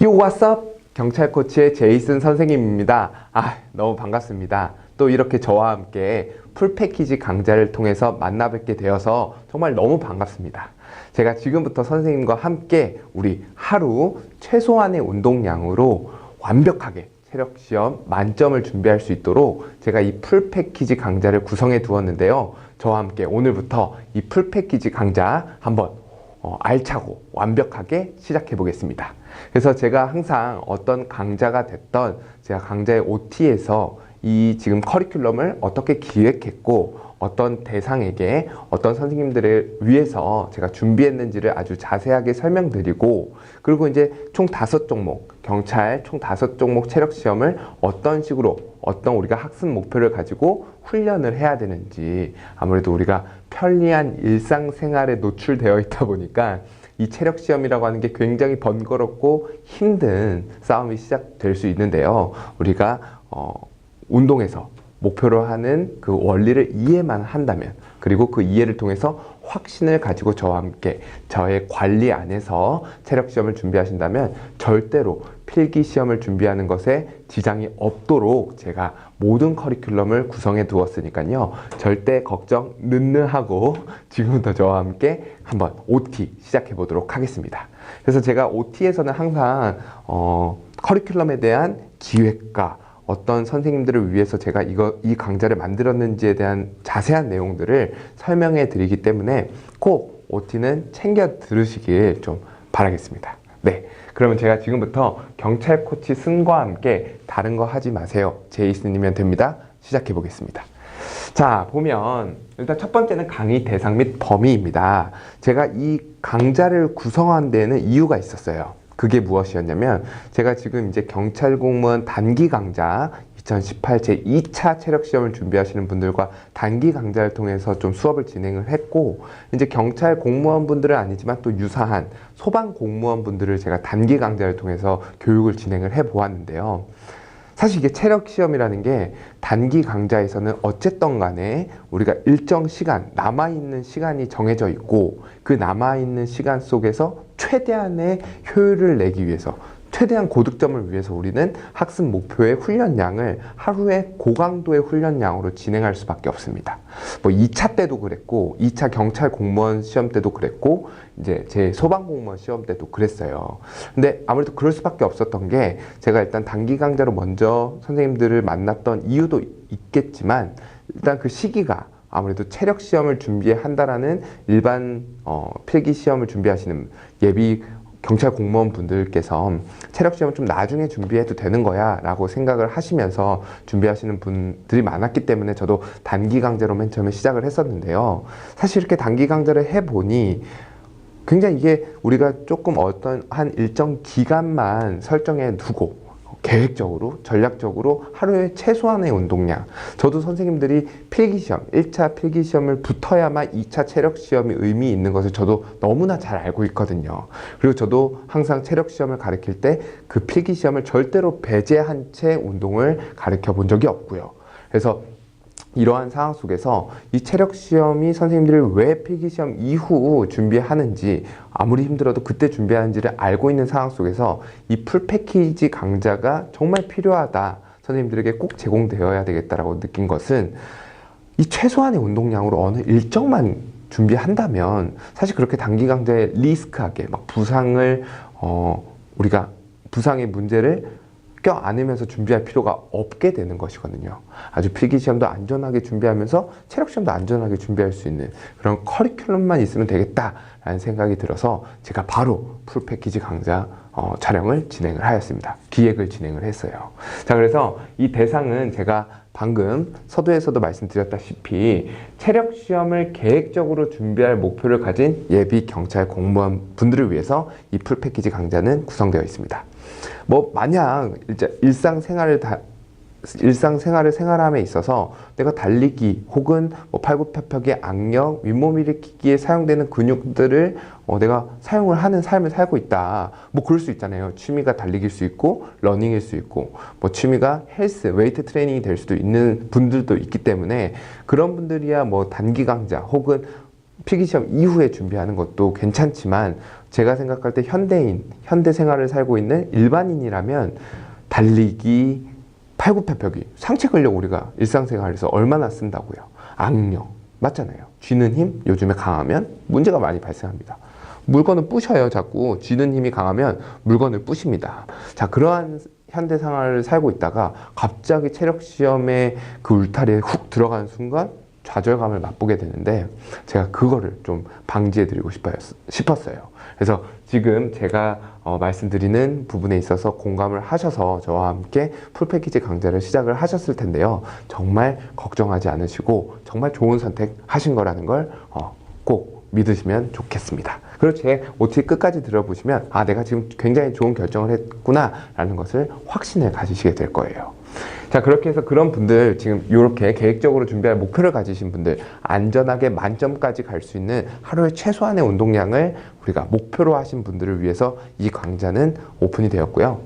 Yo, what's up? 경찰 코치의 제이슨 선생님입니다. 너무 반갑습니다. 또 이렇게 저와 함께 풀패키지 강좌를 통해서 만나 뵙게 되어서 정말 너무 반갑습니다. 제가 지금부터 선생님과 함께 우리 하루 최소한의 운동량으로 완벽하게 체력시험 만점을 준비할 수 있도록 제가 이 풀패키지 강좌를 구성해 두었는데요. 저와 함께 오늘부터 이 풀패키지 강좌 한번 알차고 완벽하게 시작해 보겠습니다. 그래서 제가 항상 어떤 강좌가 됐던 제가 강좌의 OT에서 이 지금 커리큘럼을 어떻게 기획했고 어떤 대상에게 어떤 선생님들을 위해서 제가 준비했는지를 아주 자세하게 설명드리고, 그리고 이제 총 5종목 경찰 총 5종목 체력 시험을 어떤 식으로 어떤 우리가 학습 목표를 가지고 훈련을 해야 되는지, 아무래도 우리가 편리한 일상생활에 노출되어 있다 보니까 이 체력 시험이라고 하는 게 굉장히 번거롭고 힘든 싸움이 시작될 수 있는데요. 우리가 운동에서 목표로 하는 그 원리를 이해만 한다면, 그리고 그 이해를 통해서 확신을 가지고 저와 함께 저의 관리 안에서 체력 시험을 준비하신다면 절대로 필기 시험을 준비하는 것에 지장이 없도록 제가 모든 커리큘럼을 구성해 두었으니까요. 절대 걱정 느느하고 지금부터 저와 함께 한번 OT 시작해 보도록 하겠습니다. 그래서 제가 OT에서는 항상 커리큘럼에 대한 기획과 어떤 선생님들을 위해서 제가 이 강좌를 만들었는지에 대한 자세한 내용들을 설명해 드리기 때문에 꼭 OT는 챙겨 들으시길 좀 바라겠습니다. 네, 그러면 제가 지금부터 경찰 코치 승과 함께 다른 거 하지 마세요, 제이슨이면 됩니다. 시작해 보겠습니다. 자, 보면 일단 첫 번째는 강의 대상 및 범위입니다. 제가 이 강좌를 구성한 데에는 이유가 있었어요. 그게 무엇이었냐면, 제가 지금 이제 경찰 공무원 단기 강좌 2018 제2차 체력 시험을 준비하시는 분들과 단기 강좌를 통해서 좀 수업을 진행을 했고, 이제 경찰 공무원 분들은 아니지만 또 유사한 소방 공무원 분들을 제가 단기 강좌를 통해서 교육을 진행을 해 보았는데요. 사실 이게 체력 시험이라는 게 단기 강좌에서는 어쨌든 간에 우리가 일정 시간, 남아있는 시간이 정해져 있고, 그 남아있는 시간 속에서 최대한의 효율을 내기 위해서, 최대한 고득점을 위해서 우리는 학습 목표의 훈련량을 하루에 고강도의 훈련량으로 진행할 수밖에 없습니다. 뭐 2차 때도 그랬고, 2차 경찰 공무원 시험 때도 그랬고, 이제 제 소방 공무원 시험 때도 그랬어요. 근데 아무래도 그럴 수밖에 없었던 게, 제가 일단 단기 강좌로 먼저 선생님들을 만났던 이유도 있겠지만, 일단 그 시기가 아무래도 체력 시험을 준비한다라는 일반 필기 시험을 준비하시는 예비 경찰 공무원 분들께서 체력 시험을 좀 나중에 준비해도 되는 거야 라고 생각을 하시면서 준비하시는 분들이 많았기 때문에 저도 단기 강좌로 맨 처음에 시작을 했었는데요. 사실 이렇게 단기 강좌를 해보니 굉장히 이게 우리가 조금 어떤 한 일정 기간만 설정해 두고 계획적으로 전략적으로 하루에 최소한의 운동량, 저도 선생님들이 필기시험 1차 필기시험을 붙어야만 2차 체력시험이 의미 있는 것을 저도 너무나 잘 알고 있거든요. 그리고 저도 항상 체력시험을 가르칠 때 그 필기시험을 절대로 배제한 채 운동을 가르쳐 본 적이 없고요. 그래서 이러한 상황 속에서 이 체력시험이 선생님들이 왜 필기시험 이후 준비하는지, 아무리 힘들어도 그때 준비하는지를 알고 있는 상황 속에서 이 풀패키지 강좌가 정말 필요하다, 선생님들에게 꼭 제공되어야 되겠다라고 느낀 것은, 이 최소한의 운동량으로 어느 일정만 준비한다면 사실 그렇게 단기 강좌에 리스크하게 막 우리가 부상의 문제를 껴안으면서 준비할 필요가 없게 되는 것이거든요. 아주 필기시험도 안전하게 준비하면서 체력시험도 안전하게 준비할 수 있는 그런 커리큘럼만 있으면 되겠다라는 생각이 들어서 제가 바로 풀패키지 강좌 촬영을 진행을 하였습니다. 기획을 진행을 했어요. 자, 그래서 이 대상은 제가 방금 서두에서도 말씀드렸다시피 체력시험을 계획적으로 준비할 목표를 가진 예비 경찰 공무원 분들을 위해서 이 풀패키지 강좌는 구성되어 있습니다. 뭐 만약 이제 일상생활을 생활함에 있어서 내가 달리기 혹은 뭐 팔굽혀펴기, 악력, 윗몸 일으키기에 사용되는 근육들을 내가 사용을 하는 삶을 살고 있다, 뭐 그럴 수 있잖아요. 취미가 달리기일 수 있고 러닝일 수 있고, 뭐 취미가 헬스, 웨이트 트레이닝이 될 수도 있는 분들도 있기 때문에 그런 분들이야 뭐 단기 강좌 혹은 필기시험 이후에 준비하는 것도 괜찮지만, 제가 생각할 때 현대인, 현대 생활을 살고 있는 일반인이라면 달리기, 팔굽혀펴기, 상체 근력 우리가 일상생활에서 얼마나 쓴다고요. 악력, 맞잖아요. 쥐는 힘, 요즘에 강하면 문제가 많이 발생합니다. 물건을 부셔요. 자꾸 쥐는 힘이 강하면 물건을 부십니다. 자, 그러한 현대 생활을 살고 있다가 갑자기 체력 시험에 그 울타리에 훅 들어가는 순간 좌절감을 맛보게 되는데, 제가 그거를 좀 방지해 드리고 싶었어요. 그래서 지금 제가 말씀드리는 부분에 있어서 공감을 하셔서 저와 함께 풀패키지 강좌를 시작을 하셨을 텐데요. 정말 걱정하지 않으시고 정말 좋은 선택 하신 거라는 걸 꼭 믿으시면 좋겠습니다. 그리고 제 OT 끝까지 들어보시면 아, 내가 지금 굉장히 좋은 결정을 했구나 라는 것을 확신을 가지시게 될 거예요. 자, 그렇게 해서 그런 분들, 지금 이렇게 계획적으로 준비할 목표를 가지신 분들, 안전하게 만점까지 갈 수 있는 하루에 최소한의 운동량을 우리가 목표로 하신 분들을 위해서 이 강좌는 오픈이 되었고요.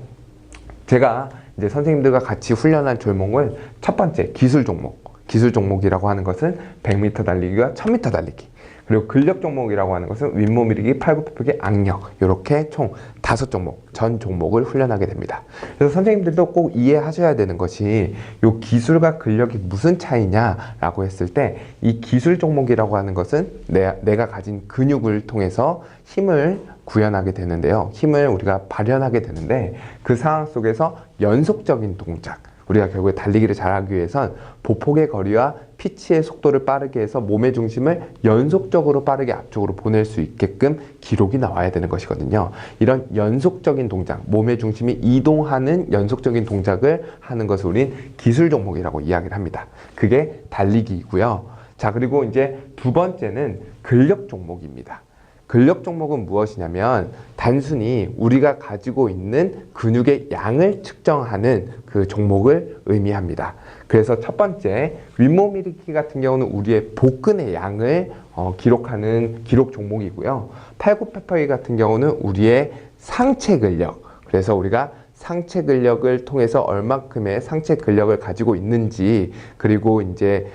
제가 이제 선생님들과 같이 훈련한 종목을 첫 번째 기술 종목, 기술 종목이라고 하는 것은 100m 달리기와 1000m 달리기, 그리고 근력 종목이라고 하는 것은 윗몸 일으키기, 팔굽혀펴기, 악력, 이렇게 총 5종목, 전 종목을 훈련하게 됩니다. 그래서 선생님들도 꼭 이해하셔야 되는 것이 이 기술과 근력이 무슨 차이냐라고 했을 때, 이 기술 종목이라고 하는 것은 내가 가진 근육을 통해서 힘을 구현하게 되는데요. 힘을 우리가 발현하게 되는데, 그 상황 속에서 연속적인 동작, 우리가 결국에 달리기를 잘하기 위해선 보폭의 거리와 피치의 속도를 빠르게 해서 몸의 중심을 연속적으로 빠르게 앞쪽으로 보낼 수 있게끔 기록이 나와야 되는 것이거든요. 이런 연속적인 동작, 몸의 중심이 이동하는 연속적인 동작을 하는 것을 우린 기술 종목이라고 이야기를 합니다. 그게 달리기이고요. 자, 그리고 이제 두 번째는 근력 종목입니다. 근력 종목은 무엇이냐면 단순히 우리가 가지고 있는 근육의 양을 측정하는 그 종목을 의미합니다. 그래서 첫 번째 윗몸 일으키기 같은 경우는 우리의 복근의 양을 기록하는 기록 종목이고요. 팔굽혀펴기 같은 경우는 우리의 상체 근력, 그래서 우리가 상체 근력을 통해서 얼만큼의 상체 근력을 가지고 있는지, 그리고 이제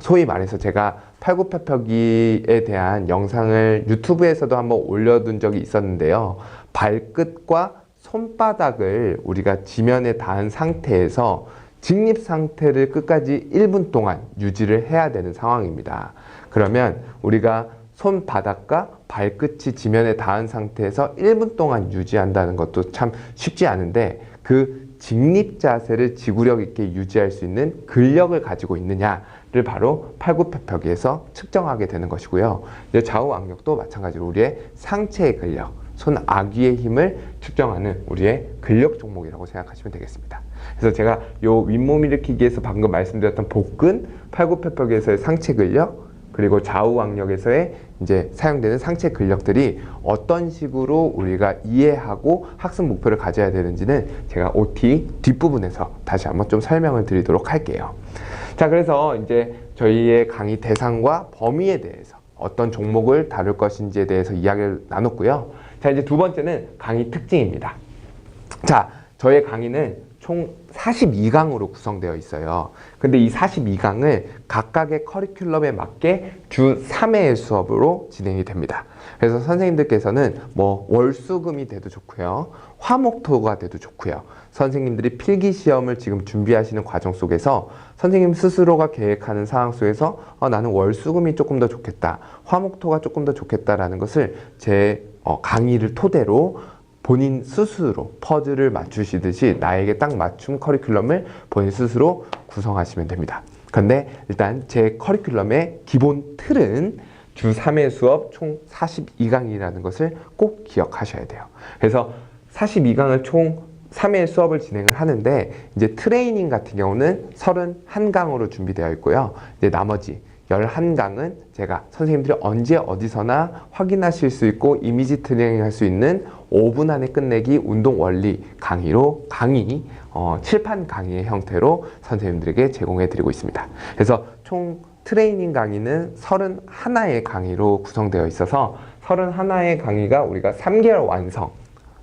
소위 말해서 제가 팔굽혀펴기에 대한 영상을 유튜브에서도 한번 올려둔 적이 있었는데요. 발끝과 손바닥을 우리가 지면에 닿은 상태에서 직립 상태를 끝까지 1분 동안 유지를 해야 되는 상황입니다. 그러면 우리가 손바닥과 발끝이 지면에 닿은 상태에서 1분 동안 유지한다는 것도 참 쉽지 않은데, 그 직립 자세를 지구력 있게 유지할 수 있는 근력을 가지고 있느냐를 바로 팔굽혀펴기에서 측정하게 되는 것이고요. 이제 좌우 악력도 마찬가지로 우리의 상체의 근력, 손 아귀의 힘을 측정하는 우리의 근력 종목이라고 생각하시면 되겠습니다. 그래서 제가 요 윗몸 일으키기에서 방금 말씀드렸던 복근, 팔굽혀펴기에서의 상체 근력, 그리고 좌우 악력에서의 이제 사용되는 상체 근력들이 어떤 식으로 우리가 이해하고 학습 목표를 가져야 되는지는 제가 OT 뒷부분에서 다시 한번 좀 설명을 드리도록 할게요. 자, 그래서 이제 저희의 강의 대상과 범위에 대해서 어떤 종목을 다룰 것인지에 대해서 이야기를 나눴고요. 자, 이제 두 번째는 강의 특징입니다. 자, 저의 강의는 총 42강으로 구성되어 있어요. 근데 이 42강을 각각의 커리큘럼에 맞게 주 3회의 수업으로 진행이 됩니다. 그래서 선생님들께서는 뭐 월수금이 돼도 좋고요, 화목토가 돼도 좋고요, 선생님들이 필기시험을 지금 준비하시는 과정 속에서 선생님 스스로가 계획하는 상황 속에서 나는 월수금이 조금 더 좋겠다, 화목토가 조금 더 좋겠다라는 것을 제 강의를 토대로 본인 스스로 퍼즐을 맞추시듯이 나에게 딱 맞춤 커리큘럼을 본인 스스로 구성하시면 됩니다. 그런데 일단 제 커리큘럼의 기본 틀은 주 3회 수업 총 42강이라는 것을 꼭 기억하셔야 돼요. 그래서 42강을 총 3회 수업을 진행을 하는데, 이제 트레이닝 같은 경우는 31강으로 준비되어 있고요. 이제 나머지 11강은 제가 선생님들이 언제 어디서나 확인하실 수 있고 이미지 트레이닝 할 수 있는 5분 안에 끝내기 운동 원리 강의로 칠판 강의의 형태로 선생님들에게 제공해 드리고 있습니다. 그래서 총 트레이닝 강의는 31의 강의로 구성되어 있어서 31의 강의가 우리가 3개월 완성,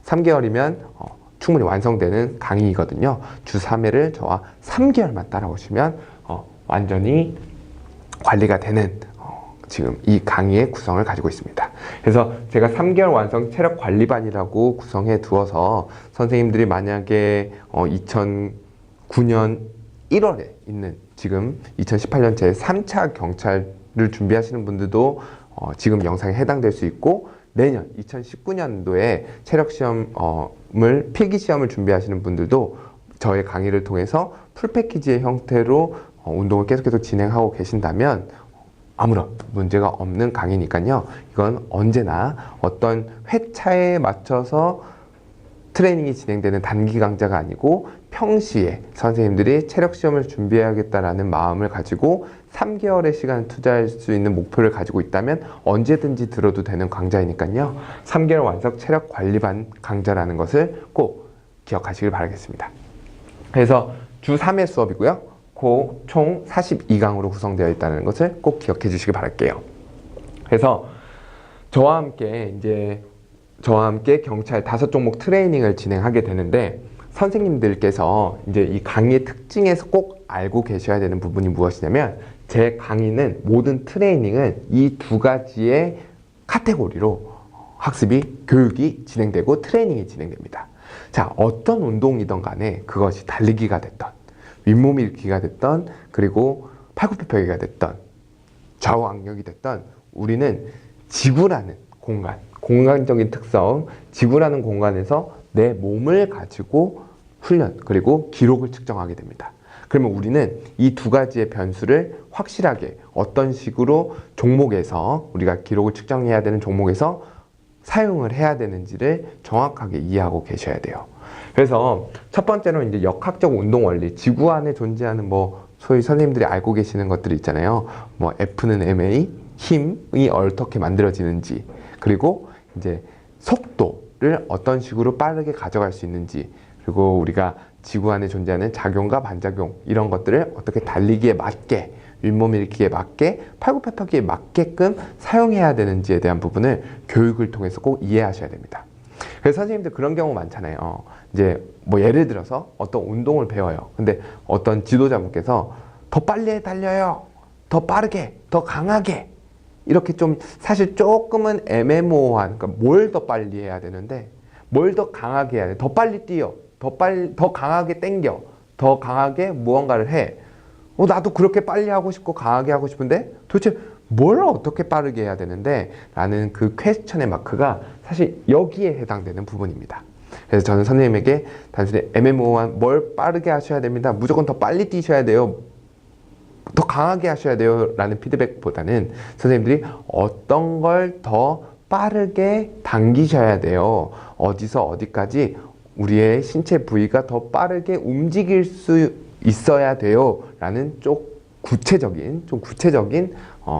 3개월이면 충분히 완성되는 강의이거든요. 주 3회를 저와 3개월만 따라오시면 완전히 관리가 되는 지금 이 강의의 구성을 가지고 있습니다. 그래서 제가 3개월 완성 체력 관리반이라고 구성해 두어서 선생님들이 만약에 2009년 1월에 있는 지금 2018년 제 3차 경찰을 준비하시는 분들도 지금 영상에 해당될 수 있고, 내년 2019년도에 체력시험을 필기시험을 준비하시는 분들도 저의 강의를 통해서 풀패키지의 형태로 운동을 계속해서 진행하고 계신다면 아무런 문제가 없는 강의니까요. 이건 언제나 어떤 회차에 맞춰서 트레이닝이 진행되는 단기 강좌가 아니고 평시에 선생님들이 체력시험을 준비해야겠다라는 마음을 가지고 3개월의 시간을 투자할 수 있는 목표를 가지고 있다면 언제든지 들어도 되는 강좌이니까요. 3개월 완성 체력 관리반 강좌라는 것을 꼭 기억하시길 바라겠습니다. 그래서 주 3회 수업이고요. 총 42강으로 구성되어 있다는 것을 꼭 기억해 주시기 바랄게요. 그래서 저와 함께 경찰 5종목 트레이닝을 진행하게 되는데, 선생님들께서 이제 이 강의의 특징에서 꼭 알고 계셔야 되는 부분이 무엇이냐면, 제 강의는 모든 트레이닝은 이 두 가지의 카테고리로 교육이 진행되고 트레이닝이 진행됩니다. 자, 어떤 운동이든 간에 그것이 달리기가 됐던, 윗몸 일으키기가 됐던, 그리고 팔굽혀펴기가 됐던, 좌우 악력이 됐던, 우리는 지구라는 공간적인 특성, 지구라는 공간에서 내 몸을 가지고 훈련, 그리고 기록을 측정하게 됩니다. 그러면 우리는 이 두 가지의 변수를 확실하게 어떤 식으로 종목에서, 우리가 기록을 측정해야 되는 종목에서 사용을 해야 되는지를 정확하게 이해하고 계셔야 돼요. 그래서 첫 번째로 이제 역학적 운동 원리, 지구 안에 존재하는 소위 선생님들이 알고 계시는 것들이 있잖아요. F는 ma, 힘이 어떻게 만들어지는지, 그리고 이제 속도를 어떤 식으로 빠르게 가져갈 수 있는지, 그리고 우리가 지구 안에 존재하는 작용과 반작용, 이런 것들을 어떻게 달리기에 맞게, 윗몸 일으키기에 맞게, 팔굽혀펴기에 맞게끔 사용해야 되는지에 대한 부분을 교육을 통해서 꼭 이해하셔야 됩니다. 그래서 선생님들 그런 경우 많잖아요. 이제 예를 들어서 어떤 운동을 배워요. 근데 어떤 지도자분께서 더 빨리 달려요, 더 빠르게, 더 강하게, 이렇게 좀 사실 조금은 애매모호한, 그러니까 뭘 더 빨리 해야 되는데 뭘 더 강하게 해야 돼, 더 빨리 뛰어, 더 강하게 땡겨, 더 강하게 무언가를 해. 나도 그렇게 빨리 하고 싶고 강하게 하고 싶은데 도대체 뭘 어떻게 빠르게 해야 되는데? 라는 그 퀘스천의 마크가 사실 여기에 해당되는 부분입니다. 그래서 저는 선생님에게 단순히 애매모호한 뭘 빠르게 하셔야 됩니다, 무조건 더 빨리 뛰셔야 돼요, 더 강하게 하셔야 돼요 라는 피드백보다는 선생님들이 어떤 걸 더 빠르게 당기셔야 돼요, 어디서 어디까지 우리의 신체 부위가 더 빠르게 움직일 수 있어야 돼요 라는 좀 구체적인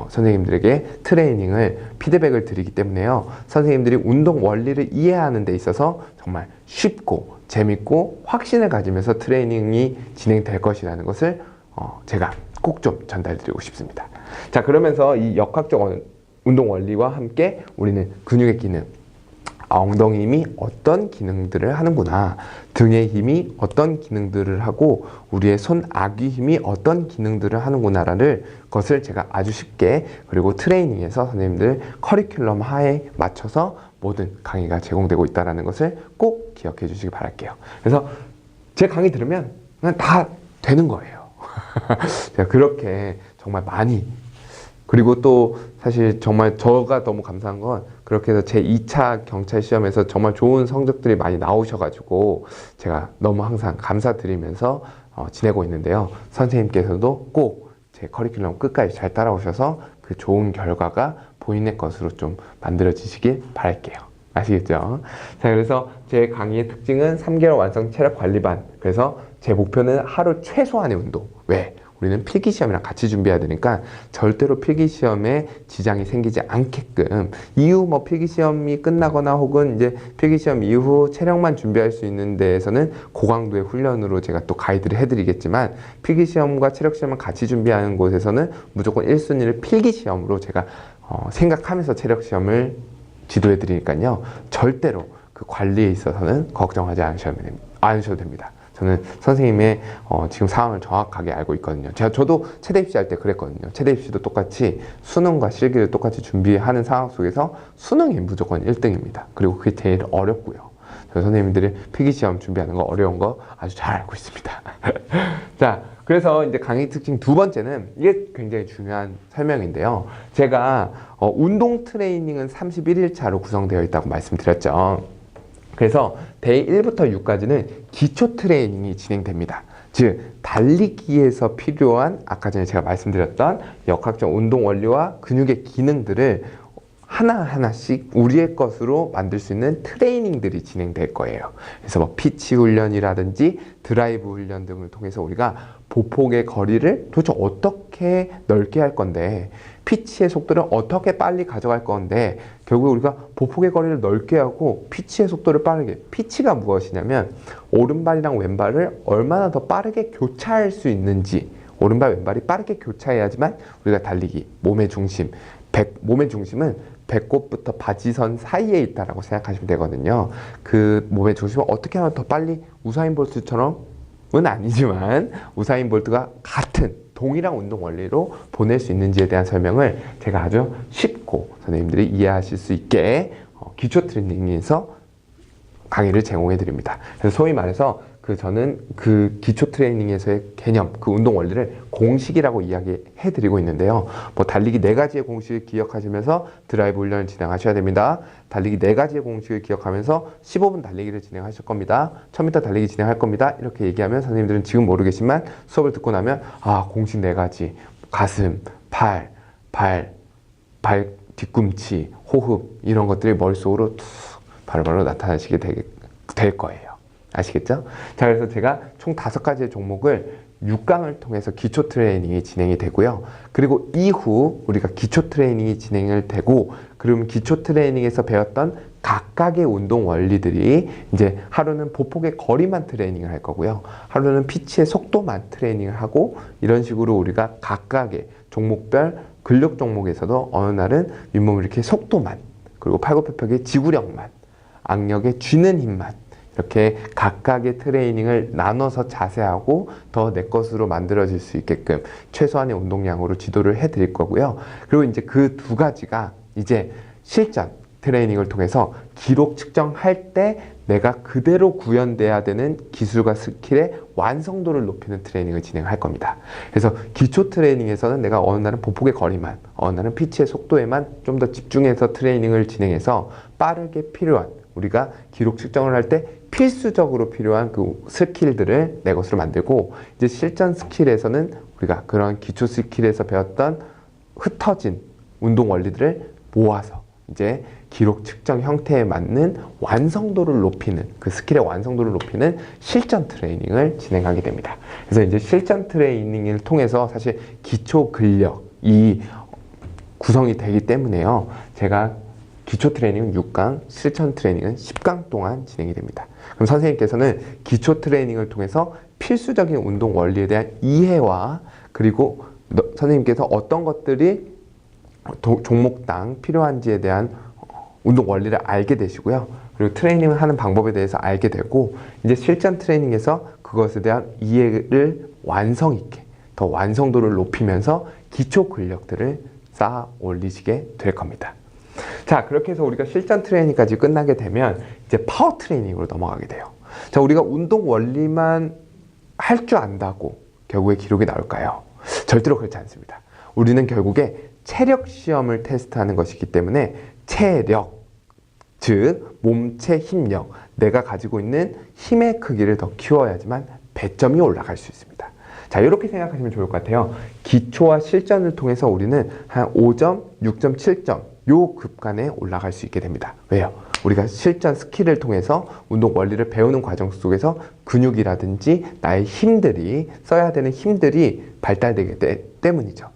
선생님들에게 트레이닝을, 피드백을 드리기 때문에요. 선생님들이 운동 원리를 이해하는 데 있어서 정말 쉽고 재밌고 확신을 가지면서 트레이닝이 진행될 것이라는 것을 제가 꼭 좀 전달드리고 싶습니다. 자, 그러면서 이 역학적 운동 원리와 함께 우리는 근육의 기능, 엉덩이 힘이 어떤 기능들을 하는구나, 등의 힘이 어떤 기능들을 하고 우리의 손 아귀 힘이 어떤 기능들을 하는구나라는 것을 제가 아주 쉽게, 그리고 트레이닝에서 선생님들 커리큘럼 하에 맞춰서 모든 강의가 제공되고 있다는 것을 꼭 기억해 주시기 바랄게요. 그래서 제 강의 들으면 그냥 다 되는 거예요. 제가 그렇게 정말 많이, 그리고 또 사실 정말 저가 너무 감사한 건 그렇게 해서 제 2차 경찰 시험에서 정말 좋은 성적들이 많이 나오셔가지고 제가 너무 항상 감사드리면서 지내고 있는데요. 선생님께서도 꼭 제 커리큘럼 끝까지 잘 따라오셔서 그 좋은 결과가 본인의 것으로 좀 만들어지시길 바랄게요. 아시겠죠? 자, 그래서 제 강의의 특징은 3개월 완성 체력 관리반. 그래서 제 목표는 하루 최소한의 운동. 왜? 우리는 필기시험이랑 같이 준비해야 되니까 절대로 필기시험에 지장이 생기지 않게끔, 이후 필기시험이 끝나거나 혹은 이제 필기시험 이후 체력만 준비할 수 있는 데에서는 고강도의 훈련으로 제가 또 가이드를 해드리겠지만, 필기시험과 체력시험을 같이 준비하는 곳에서는 무조건 1순위를 필기시험으로 제가 생각하면서 체력시험을 지도해 드리니까요. 절대로 그 관리에 있어서는 걱정하지 않으셔도 됩니다. 저는 선생님의 지금 상황을 정확하게 알고 있거든요. 저도 체대 입시할 때 그랬거든요. 체대 입시도 똑같이 수능과 실기를 똑같이 준비하는 상황 속에서 수능이 무조건 1등입니다. 그리고 그게 제일 어렵고요. 선생님들이 필기시험 준비하는 거 어려운 거 아주 잘 알고 있습니다. 자, 그래서 이제 강의 특징 두 번째는 이게 굉장히 중요한 설명인데요. 제가 운동 트레이닝은 31일차로 구성되어 있다고 말씀드렸죠. 그래서 데이 1부터 6까지는 기초 트레이닝이 진행됩니다. 즉 달리기에서 필요한 아까 전에 제가 말씀드렸던 역학적 운동 원리와 근육의 기능들을 하나하나씩 우리의 것으로 만들 수 있는 트레이닝들이 진행될 거예요. 그래서 뭐 피치 훈련이라든지 드라이브 훈련 등을 통해서 우리가 보폭의 거리를 도대체 어떻게 넓게 할 건데, 피치의 속도를 어떻게 빨리 가져갈 건데, 결국 우리가 보폭의 거리를 넓게 하고 피치의 속도를 빠르게, 피치가 무엇이냐면 오른발이랑 왼발을 얼마나 더 빠르게 교차할 수 있는지, 오른발 왼발이 빠르게 교차해야지만 우리가 달리기, 몸의 중심은 배꼽부터 바지선 사이에 있다라고 생각하시면 되거든요. 그 몸의 중심을 어떻게 하면 더 빨리 우사인 볼트처럼은 아니지만 우사인 볼트가 같은 동일한 운동 원리로 보낼 수 있는지에 대한 설명을 제가 아주 쉽고 선생님들이 이해하실 수 있게 기초 트레이닝에서 강의를 제공해 드립니다. 그래서 소위 말해서 저는 그 기초 트레이닝에서의 개념, 그 운동 원리를 공식이라고 이야기해 드리고 있는데요. 뭐 달리기 4가지의 공식을 기억하시면서 드라이브 훈련을 진행하셔야 됩니다. 달리기 4가지의 공식을 기억하면서 15분 달리기를 진행하실 겁니다. 1000m 달리기 진행할 겁니다. 이렇게 얘기하면 선생님들은 지금 모르 계시지만 수업을 듣고 나면 공식 4가지, 가슴, 발 뒤꿈치, 호흡 이런 것들이 머릿속으로 툭 바로바로 나타나시게 될 거예요. 아시겠죠? 자, 그래서 제가 총 5가지의 종목을 6강을 통해서 기초 트레이닝이 진행이 되고요. 그리고 이후 우리가 기초 트레이닝이 진행을 되고, 그럼 기초 트레이닝에서 배웠던 각각의 운동 원리들이 이제 하루는 보폭의 거리만 트레이닝을 할 거고요. 하루는 피치의 속도만 트레이닝을 하고, 이런 식으로 우리가 각각의 종목별 근력 종목에서도 어느 날은 윗몸 이렇게 속도만, 그리고 팔굽혀펴기의 지구력만, 악력의 쥐는 힘만, 이렇게 각각의 트레이닝을 나눠서 자세하고 더 내 것으로 만들어질 수 있게끔 최소한의 운동량으로 지도를 해 드릴 거고요. 그리고 이제 그 2가지가 이제 실전 트레이닝을 통해서 기록 측정할 때 내가 그대로 구현돼야 되는 기술과 스킬의 완성도를 높이는 트레이닝을 진행할 겁니다. 그래서 기초 트레이닝에서는 내가 어느 날은 보폭의 거리만, 어느 날은 피치의 속도에만 좀 더 집중해서 트레이닝을 진행해서 빠르게 필요한, 우리가 기록 측정을 할 때 필수적으로 필요한 그 스킬들을 내 것으로 만들고, 이제 실전 스킬에서는 우리가 그런 기초 스킬에서 배웠던 흩어진 운동 원리들을 모아서 이제 기록 측정 형태에 맞는 완성도를 높이는, 그 스킬의 완성도를 높이는 실전 트레이닝을 진행하게 됩니다. 그래서 이제 실전 트레이닝을 통해서 사실 기초 근력이 구성이 되기 때문에요. 제가 기초 트레이닝은 6강, 실전 트레이닝은 10강 동안 진행이 됩니다. 그럼 선생님께서는 기초 트레이닝을 통해서 필수적인 운동 원리에 대한 이해와, 그리고 선생님께서 어떤 것들이 종목당 필요한지에 대한 운동 원리를 알게 되시고요. 그리고 트레이닝을 하는 방법에 대해서 알게 되고, 이제 실전 트레이닝에서 그것에 대한 이해를 완성 있게, 더 완성도를 높이면서 기초 근력들을 쌓아 올리시게 될 겁니다. 자, 그렇게 해서 우리가 실전 트레이닝까지 끝나게 되면 이제 파워 트레이닝으로 넘어가게 돼요. 자, 우리가 운동 원리만 할 줄 안다고 결국에 기록이 나올까요? 절대로 그렇지 않습니다. 우리는 결국에 체력 시험을 테스트하는 것이기 때문에 체력, 즉 몸체 힘력, 내가 가지고 있는 힘의 크기를 더 키워야지만 배점이 올라갈 수 있습니다. 자, 이렇게 생각하시면 좋을 것 같아요. 기초와 실전을 통해서 우리는 한 5점, 6점, 7점 요 급간에 올라갈 수 있게 됩니다. 왜요? 우리가 실전 스킬을 통해서 운동 원리를 배우는 과정 속에서 근육이라든지 나의 힘들이, 써야 되는 힘들이 발달되기 때문이죠.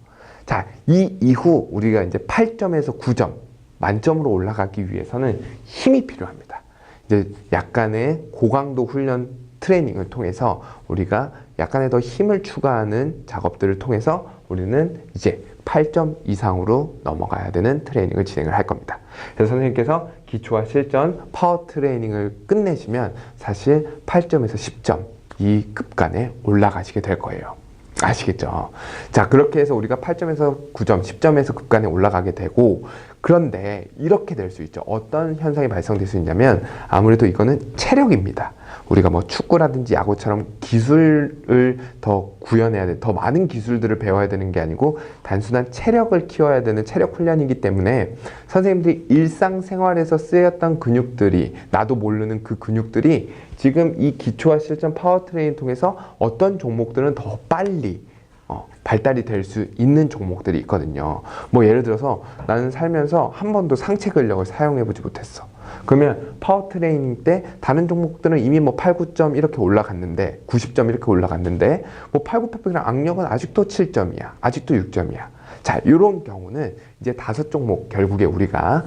자, 이 이후 우리가 이제 8점에서 9점 만점으로 올라가기 위해서는 힘이 필요합니다. 이제 약간의 고강도 훈련 트레이닝을 통해서 우리가 약간의 더 힘을 추가하는 작업들을 통해서 우리는 이제 8점 이상으로 넘어가야 되는 트레이닝을 진행을 할 겁니다. 그래서 선생님께서 기초와 실전 파워 트레이닝을 끝내시면 사실 8점에서 10점, 이 급간에 올라가시게 될 거예요. 아시겠죠? 자, 그렇게 해서 우리가 8점에서 9점, 10점에서 급간에 올라가게 되고, 그런데 이렇게 될 수 있죠. 어떤 현상이 발생될 수 있냐면 아무래도 이거는 체력입니다. 우리가 뭐 축구라든지 야구처럼 기술을 더 구현해야 돼, 더 많은 기술들을 배워야 되는 게 아니고 단순한 체력을 키워야 되는 체력 훈련이기 때문에 선생님들이 일상생활에서 쓰였던 근육들이, 나도 모르는 그 근육들이 지금 이 기초와 실전 파워 트레이닝 통해서 어떤 종목들은 더 빨리 발달이 될 수 있는 종목들이 있거든요. 뭐 예를 들어서 나는 살면서 한 번도 상체 근력을 사용해 보지 못했어. 그러면 파워 트레이닝 때 다른 종목들은 이미 뭐 8, 9점 이렇게 올라갔는데, 90점 이렇게 올라갔는데, 뭐 8, 9, 8이랑 악력은 아직도 7점이야. 아직도 6점이야. 자, 이런 경우는 이제 5종목 결국에 우리가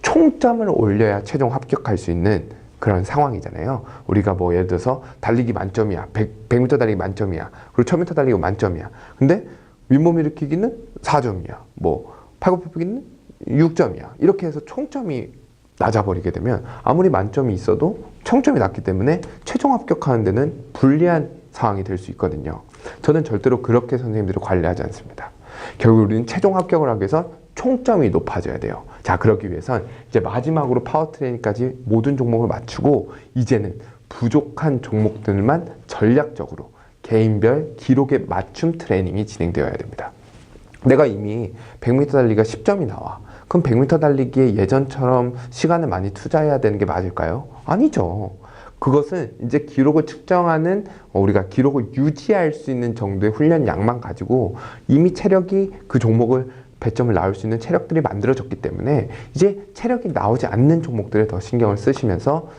총점을 올려야 최종 합격할 수 있는 그런 상황이잖아요. 우리가 뭐 예를 들어서 달리기 만점이야. 100m 달리기 만점이야. 그리고 1000m 달리기 만점이야. 근데 윗몸 일으키기는 4점이야. 뭐 팔굽혀펴기는 6점이야. 이렇게 해서 총점이 낮아버리게 되면 아무리 만점이 있어도 총점이 낮기 때문에 최종 합격하는 데는 불리한 상황이 될 수 있거든요. 저는 절대로 그렇게 선생님들을 관리하지 않습니다. 결국 우리는 최종 합격을 하기 위해서 총점이 높아져야 돼요. 자, 그러기 위해선 이제 마지막으로 파워 트레이닝까지 모든 종목을 맞추고 이제는 부족한 종목들만 전략적으로 개인별 기록에 맞춤 트레이닝이 진행되어야 됩니다. 내가 이미 100m 달리기가 10점이 나와. 그럼 100m 달리기에 예전처럼 시간을 많이 투자해야 되는 게 맞을까요? 아니죠. 그것은 이제 기록을 측정하는, 우리가 기록을 유지할 수 있는 정도의 훈련량만 가지고 이미 체력이 그 종목을 배점을 나올 수 있는 체력들이 만들어졌기 때문에 이제 체력이 나오지 않는 종목들에 더 신경을 쓰시면서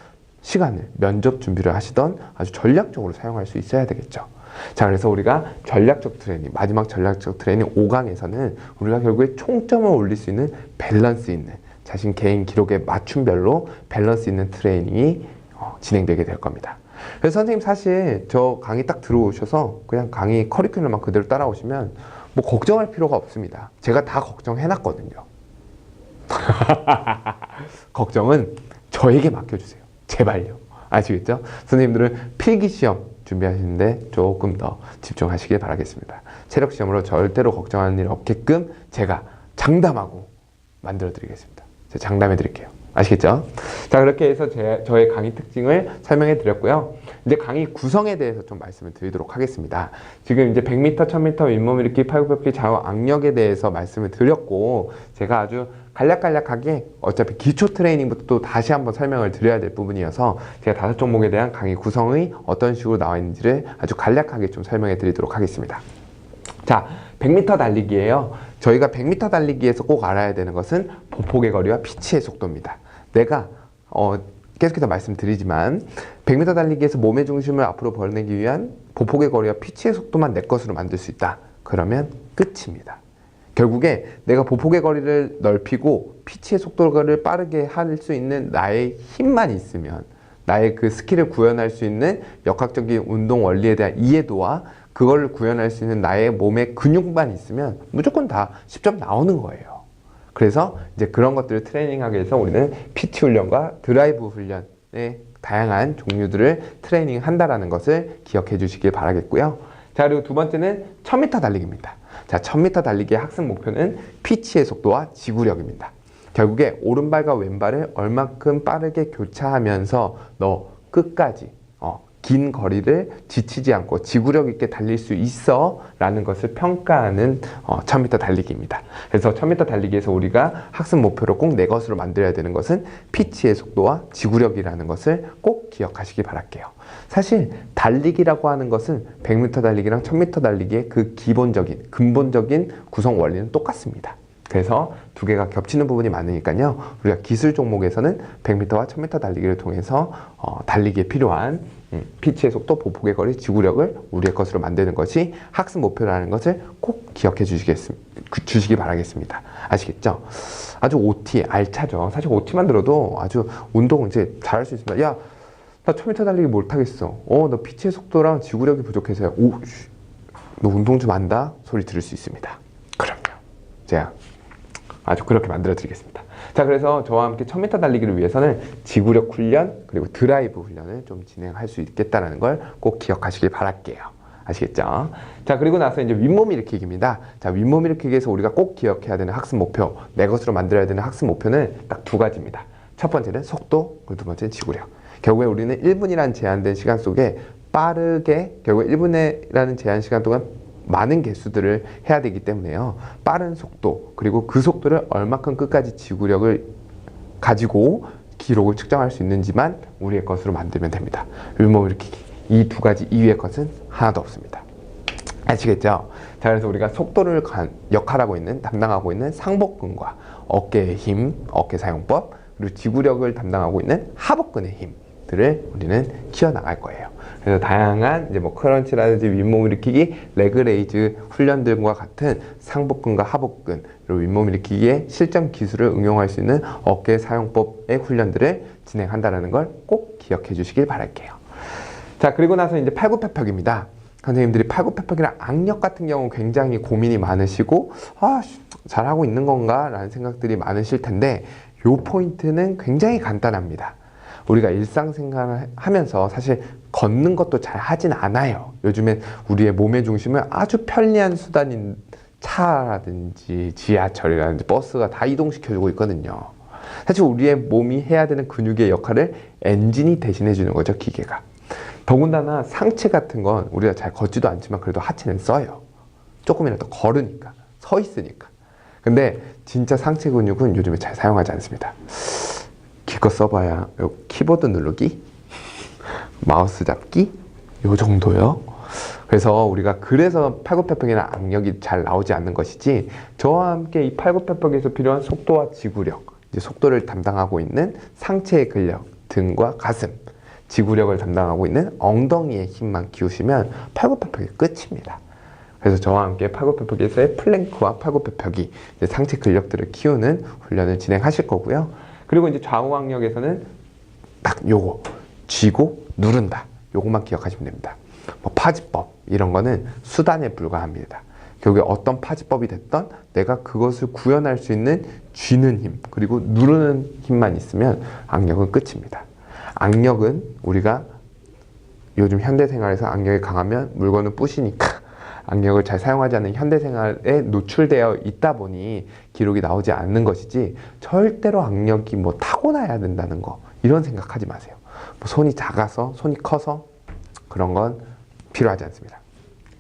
시간을, 면접 준비를 하시던 아주 전략적으로 사용할 수 있어야 되겠죠. 자, 그래서 우리가 전략적 트레이닝, 마지막 전략적 트레이닝 5강에서는 우리가 결국에 총점을 올릴 수 있는 밸런스 있는, 자신 개인 기록에 맞춤별로 밸런스 있는 트레이닝이 진행되게 될 겁니다. 그래서 선생님 사실 저 강의 딱 들어오셔서 그냥 강의 커리큘럼만 그대로 따라오시면 뭐 걱정할 필요가 없습니다. 제가 다 걱정해놨거든요. 걱정은 저에게 맡겨주세요. 제발요. 아시겠죠? 선생님들은 필기시험 준비하시는데 조금 더 집중하시길 바라겠습니다. 체력시험으로 절대로 걱정하는 일 없게끔 제가 장담하고 만들어 드리겠습니다. 제가 장담해 드릴게요. 아시겠죠? 자, 그렇게 해서 저의 강의 특징을 설명해 드렸고요. 이제 강의 구성에 대해서 좀 말씀을 드리도록 하겠습니다. 지금 이제 100m, 1000m 윗몸 일으키기, 팔굽혀펴기, 좌우 악력에 대해서 말씀을 드렸고, 제가 아주 간략간략하게 어차피 기초 트레이닝부터 또 다시 한번 설명을 드려야 될 부분이어서 제가 5종목에 대한 강의 구성이 어떤 식으로 나와 있는지를 아주 간략하게 좀 설명해 드리도록 하겠습니다. 자, 100m 달리기예요. 저희가 100m 달리기에서 꼭 알아야 되는 것은 보폭의 거리와 피치의 속도입니다. 내가 계속해서 말씀드리지만 100m 달리기에서 몸의 중심을 앞으로 벌내기 위한 보폭의 거리와 피치의 속도만 내 것으로 만들 수 있다. 그러면 끝입니다. 결국에 내가 보폭의 거리를 넓히고 피치의 속도를 빠르게 할 수 있는 나의 힘만 있으면, 나의 그 스킬을 구현할 수 있는 역학적인 운동 원리에 대한 이해도와 그걸 구현할 수 있는 나의 몸의 근육만 있으면 무조건 다 10점 나오는 거예요. 그래서 이제 그런 것들을 트레이닝하기 위해서 우리는 PT 훈련과 드라이브 훈련의 다양한 종류들을 트레이닝 한다라는 것을 기억해 주시길 바라겠고요. 자, 그리고 두 번째는 1000m 달리기입니다. 자, 1000m 달리기의 학습 목표는 피치의 속도와 지구력입니다. 결국에 오른발과 왼발을 얼마큼 빠르게 교차하면서 너 끝까지 긴 거리를 지치지 않고 지구력 있게 달릴 수 있어 라는 것을 평가하는 1000m 달리기입니다. 그래서 1000m 달리기에서 우리가 학습 목표로 꼭 내 것으로 만들어야 되는 것은 피치의 속도와 지구력이라는 것을 꼭 기억하시기 바랄게요. 사실 달리기라고 하는 것은 100m 달리기랑 1000m 달리기의 그 기본적인, 근본적인 구성 원리는 똑같습니다. 그래서 두 개가 겹치는 부분이 많으니까요. 우리가 기술 종목에서는 100m와 1000m 달리기를 통해서 달리기에 필요한 피치의 속도, 보폭의 거리, 지구력을 우리의 것으로 만드는 것이 학습 목표라는 것을 꼭 기억해 주시기 바라겠습니다. 아시겠죠? 아주 OT, 알차죠. 사실 OT만 들어도 아주 운동 이제 잘할 수 있습니다. 야, 나 1000m 달리기 못하겠어. 너 피치의 속도랑 지구력이 부족해서요. 오, 너 운동 좀 안다? 소리 들을 수 있습니다. 그럼요. 제가 아주 그렇게 만들어 드리겠습니다. 자, 그래서 저와 함께 1000m 달리기를 위해서는 지구력 훈련 그리고 드라이브 훈련을 좀 진행할 수 있겠다는 걸 꼭 기억하시길 바랄게요. 아시겠죠? 자, 그리고 나서 이제 윗몸 일으키기입니다. 자, 윗몸 일으키기에서 우리가 꼭 기억해야 되는 학습 목표, 내 것으로 만들어야 되는 학습 목표는 딱 두 가지입니다. 첫 번째는 속도, 그리고 두 번째는 지구력. 결국에 우리는 1분이라는 제한된 시간 속에 빠르게, 결국에 1분이라는 제한 시간 동안 많은 개수들을 해야 되기 때문에요. 빠른 속도, 그리고 그 속도를 얼마큼 끝까지 지구력을 가지고 기록을 측정할 수 있는지만 우리의 것으로 만들면 됩니다. 윗몸 일으키기. 이 두 가지 이외의 것은 하나도 없습니다. 아시겠죠? 자, 그래서 우리가 속도를 역할하고 있는, 담당하고 있는 상복근과 어깨의 힘, 어깨 사용법, 그리고 지구력을 담당하고 있는 하복근의 힘들을 우리는 키워나갈 거예요. 그래서 다양한 이제 뭐 크런치라든지 윗몸 일으키기, 레그레이즈 훈련들과 같은 상복근과 하복근, 그리고 윗몸 일으키기의 실전 기술을 응용할 수 있는 어깨 사용법의 훈련들을 진행한다는 걸 꼭 기억해 주시길 바랄게요. 자, 그리고 나서 이제 팔굽혀펴기입니다. 선생님들이 팔굽혀펴기랑 악력 같은 경우 굉장히 고민이 많으시고, 잘하고 있는 건가? 라는 생각들이 많으실 텐데, 요 포인트는 굉장히 간단합니다. 우리가 일상생활을 하면서 사실 걷는 것도 잘 하진 않아요. 요즘엔 우리의 몸의 중심을 아주 편리한 수단인 차라든지 지하철이라든지 버스가 다 이동시켜주고 있거든요. 사실 우리의 몸이 해야 되는 근육의 역할을 엔진이 대신해 주는 거죠, 기계가. 더군다나 상체 같은 건 우리가 잘 걷지도 않지만 그래도 하체는 써요. 조금이라도 걸으니까, 서 있으니까. 근데 진짜 상체 근육은 요즘에 잘 사용하지 않습니다. 기껏 써봐야 요 키보드 누르기, 마우스 잡기, 요 정도요. 그래서 우리가 그래서 팔굽혀펴기나 악력이 잘 나오지 않는 것이지, 저와 함께 이 팔굽혀펴기에서 필요한 속도와 지구력, 이제 속도를 담당하고 있는 상체의 근력, 등과 가슴, 지구력을 담당하고 있는 엉덩이의 힘만 키우시면 팔굽혀펴기 끝입니다. 그래서 저와 함께 팔굽혀펴기에서의 플랭크와 팔굽혀펴기, 이제 상체 근력들을 키우는 훈련을 진행하실 거고요. 그리고 이제 좌우 악력에서는 딱 요거 쥐고 누른다, 요것만 기억하시면 됩니다. 뭐 파지법 이런 거는 수단에 불과합니다. 결국에 어떤 파지법이 됐던 내가 그것을 구현할 수 있는 쥐는 힘, 그리고 누르는 힘만 있으면 악력은 끝입니다. 악력은 우리가 요즘 현대생활에서 악력이 강하면 물건을 부시니까 악력을 잘 사용하지 않는 현대생활에 노출되어 있다 보니 기록이 나오지 않는 것이지, 절대로 악력이 뭐 타고나야 된다는 거, 이런 생각하지 마세요. 뭐 손이 작아서, 손이 커서 그런 건 필요하지 않습니다.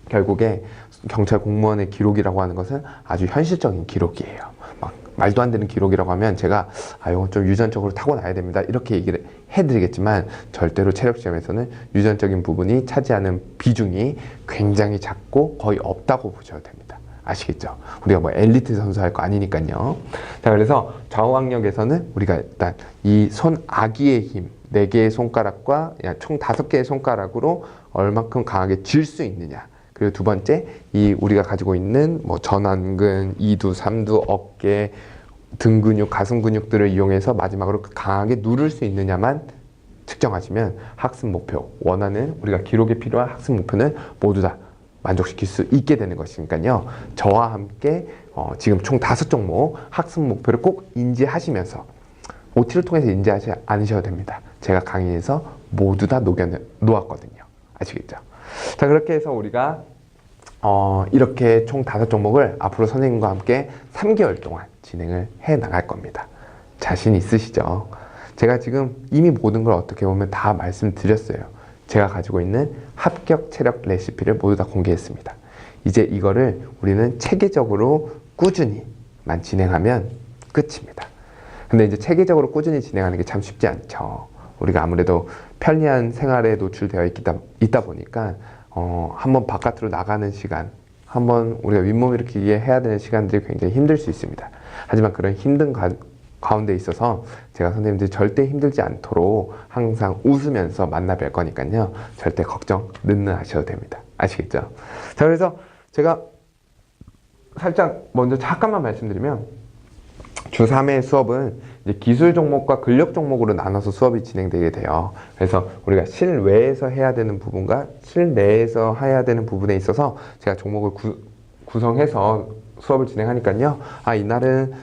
결국에 경찰 공무원의 기록이라고 하는 것은 아주 현실적인 기록이에요. 막 말도 안 되는 기록이라고 하면 제가 이건 좀 유전적으로 타고나야 됩니다, 이렇게 얘기를 해드리겠지만, 절대로 체력시험에서는 유전적인 부분이 차지하는 비중이 굉장히 작고 거의 없다고 보셔도 됩니다. 아시겠죠? 우리가 뭐 엘리트 선수 할 거 아니니까요. 자, 그래서 좌우악력에서는 우리가 일단 이 손 아기의 힘, 4개의 손가락과 총 5개의 손가락으로 얼마큼 강하게 쥘 수 있느냐, 그리고 두 번째, 이 우리가 가지고 있는 뭐 전완근, 이두, 삼두, 어깨, 등 근육, 가슴 근육들을 이용해서 마지막으로 강하게 누를 수 있느냐만 측정하시면 학습 목표, 원하는 우리가 기록에 필요한 학습 목표는 모두 다 만족시킬 수 있게 되는 것이니까요. 저와 함께 지금 총 5종목 학습 목표를 꼭 인지하시면서 OT를 통해서 인지하지 않으셔도 됩니다. 제가 강의에서 모두 다 놓았거든요. 아시겠죠? 자, 그렇게 해서 우리가 이렇게 총 5종목을 앞으로 선생님과 함께 3개월 동안 진행을 해 나갈 겁니다. 자신 있으시죠? 제가 지금 이미 모든 걸 어떻게 보면 다 말씀드렸어요. 제가 가지고 있는 합격 체력 레시피를 모두 다 공개했습니다. 이제 이거를 우리는 체계적으로 꾸준히만 진행하면 끝입니다. 근데 이제 체계적으로 꾸준히 진행하는 게 참 쉽지 않죠. 우리가 아무래도 편리한 생활에 노출되어 있다 보니까 한번 바깥으로 나가는 시간, 한번 우리가 윗몸 일으키기 해야 되는 시간들이 굉장히 힘들 수 있습니다. 하지만 그런 힘든 가운데 있어서 제가 선생님들이 절대 힘들지 않도록 항상 웃으면서 만나 뵐 거니까요. 절대 걱정 하셔도 됩니다. 아시겠죠? 자, 그래서 제가 살짝 먼저 잠깐만 말씀드리면, 주 3회 수업은 이제 기술 종목과 근력 종목으로 나눠서 수업이 진행되게 돼요. 그래서 우리가 실외에서 해야 되는 부분과 실내에서 해야 되는 부분에 있어서 제가 종목을 구성해서 수업을 진행하니까요. 이날은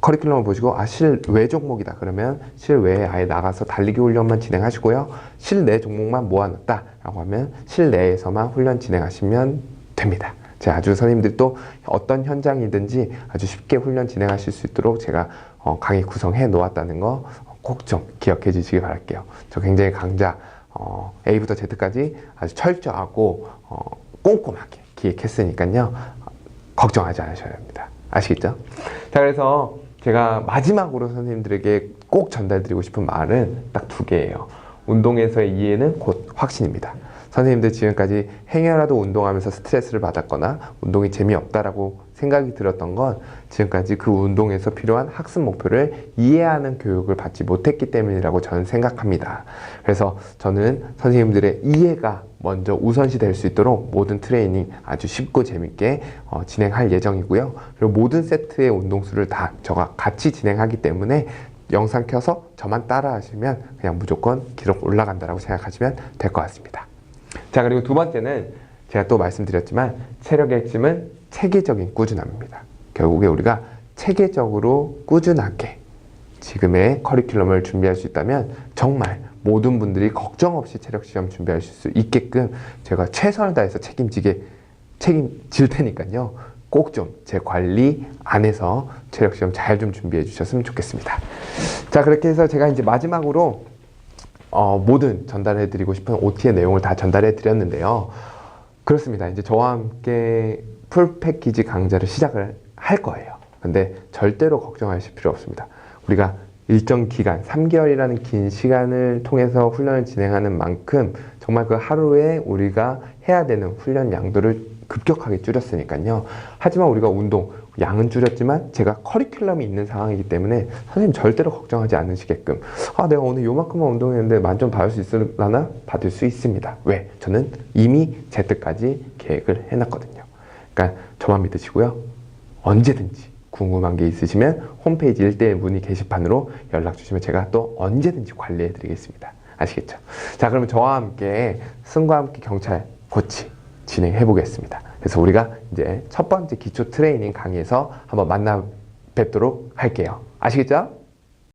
커리큘럼을 보시고 실외 종목이다 그러면 실외에 아예 나가서 달리기 훈련만 진행하시고요. 실내 종목만 모아놨다 라고 하면 실내에서만 훈련 진행하시면 됩니다. 제가 아주 선생님들이 또 어떤 현장이든지 아주 쉽게 훈련 진행하실 수 있도록 제가 강의 구성해 놓았다는 거 꼭 좀 기억해 주시기 바랄게요. 저 굉장히 강좌 A부터 Z까지 아주 철저하고 꼼꼼하게 기획했으니까요. 걱정하지 않으셔야 합니다. 아시겠죠? 자, 그래서 제가 마지막으로 선생님들에게 꼭 전달드리고 싶은 말은 딱 두 개예요. 운동에서의 이해는 곧 확신입니다. 선생님들 지금까지 행여라도 운동하면서 스트레스를 받았거나 운동이 재미없다라고 생각이 들었던 건 지금까지 그 운동에서 필요한 학습 목표를 이해하는 교육을 받지 못했기 때문이라고 저는 생각합니다. 그래서 저는 선생님들의 이해가 먼저 우선시 될 수 있도록 모든 트레이닝 아주 쉽고 재밌게 진행할 예정이고요. 그리고 모든 세트의 운동수를 다 저가 같이 진행하기 때문에 영상 켜서 저만 따라 하시면 그냥 무조건 기록 올라간다라고 생각하시면 될 것 같습니다. 자, 그리고 두 번째는 제가 또 말씀드렸지만 체력의 핵심은 체계적인 꾸준함입니다. 결국에 우리가 체계적으로 꾸준하게 지금의 커리큘럼을 준비할 수 있다면 정말 모든 분들이 걱정 없이 체력 시험 준비하실 수 있게끔 제가 최선을 다해서 책임질 테니까요. 꼭 좀 제 관리 안에서 체력 시험 잘 좀 준비해 주셨으면 좋겠습니다. 자, 그렇게 해서 제가 이제 마지막으로 모든 전달해 드리고 싶은 OT의 내용을 다 전달해 드렸는데요. 그렇습니다. 이제 저와 함께 풀 패키지 강좌를 시작을 할 거예요. 근데 절대로 걱정하실 필요 없습니다. 우리가 일정 기간, 3개월이라는 긴 시간을 통해서 훈련을 진행하는 만큼 정말 그 하루에 우리가 해야 되는 훈련 양도를 급격하게 줄였으니까요. 하지만 우리가 운동 양은 줄였지만 제가 커리큘럼이 있는 상황이기 때문에 선생님 절대로 걱정하지 않으시게끔 내가 오늘 요만큼만 운동했는데 만점 받을 수 있으려나? 받을 수 있습니다. 왜? 저는 이미 Z까지 계획을 해놨거든요. 그러니까 저만 믿으시고요. 언제든지 궁금한 게 있으시면 홈페이지 1대1 문의 게시판으로 연락 주시면 제가 또 언제든지 관리해 드리겠습니다. 아시겠죠? 자, 그러면 저와 함께 승과 함께 경찰 코치 진행해 보겠습니다. 그래서 우리가 이제 첫 번째 기초 트레이닝 강의에서 한번 만나 뵙도록 할게요. 아시겠죠?